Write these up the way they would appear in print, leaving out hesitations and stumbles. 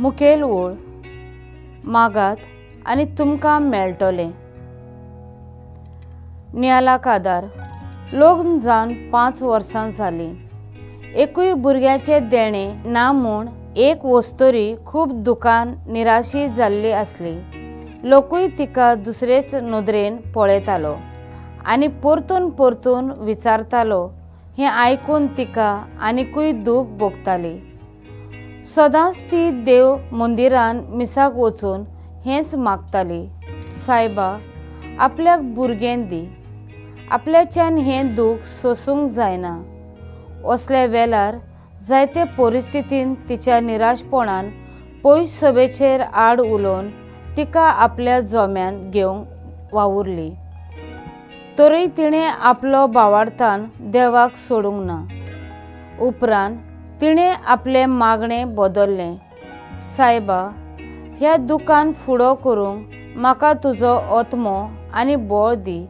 मुखेल ओळ मागात आनी तुमकां मेळटलें। नियालाक आदार लग्न जावन 5 वर्सां जालीं। एकूय भुरग्याचें देणें ना म्हूण एक वस्तुरी खूब दुखान निराशी जाल्ली आसली। लोकूय तिका दुसरेच नदरेन पळयतालो आनी परतून परतून विचारतालो हें आयकून तिका आनिकूय दूख भोगताली। सदांच ती देव मंदिरान मिसाक वचून हेंच मागताली, सायबा आपल्याक भुरगें दी, आपल्याच्यान हें दूख सोसूंक जायना। असल्या वेळार जायते परिस्थितीन तिच्या निराशपणान पयस सभेचेर आड उलोवन तिका आपल्या जोम्यान घेवंक वावुरली। तरी तिणें आपलो भावार्थान देवाक सोडूंक ना। उपरांत तिणें आपलें मागणें बदल्लें, सायबा ह्या दुखान फुडो करूंक म्हाका तुजो आत्मो आनी बळ दी।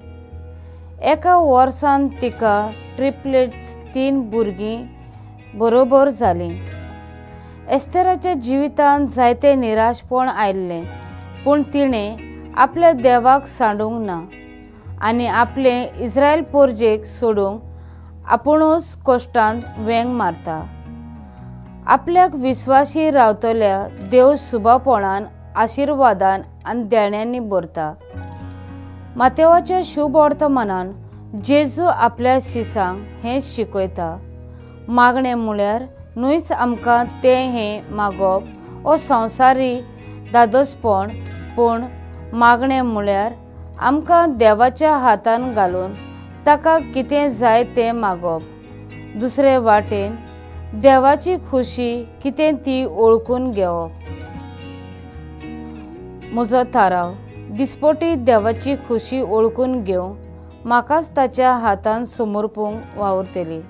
एका वर्सान तिका ट्रिपलेट्स 3 भुरगीं बरोबर जालीं। एस्थेराच्या जिवितांत जायते निराशपण आयिल्लें, पूण तिणें आपल्या देवाक सांडूंक ना आनी आपले इस्रायल परजेक सोडूंक आपुणूच कश्टांत वेंग मारता। आपल्याक विस्वासी रावतल्या देव सुभापणान आशिर्वादान आनी देण्यांनी भरता। मातेवाच्या शुभ वर्तमानान जेजू आपल्या शिसांक हेंच शिकयता। मागणें म्हळ्यार न्हूच आमकां तें हें मागप हो संवसारी दादोसपण, पूण मागणें म्हळ्यार आमकां देवाच्या हातान घालून ताका कितें जाय तें मागप। दुसरे वाटेन देवाची खुशी कितें ती ओळखून घेवप। म्हजो थाराव दिसपटी देवाची खुशी ओळखून घेवंक म्हाकाच ताच्या हातान समर्पूंक वावुरतली।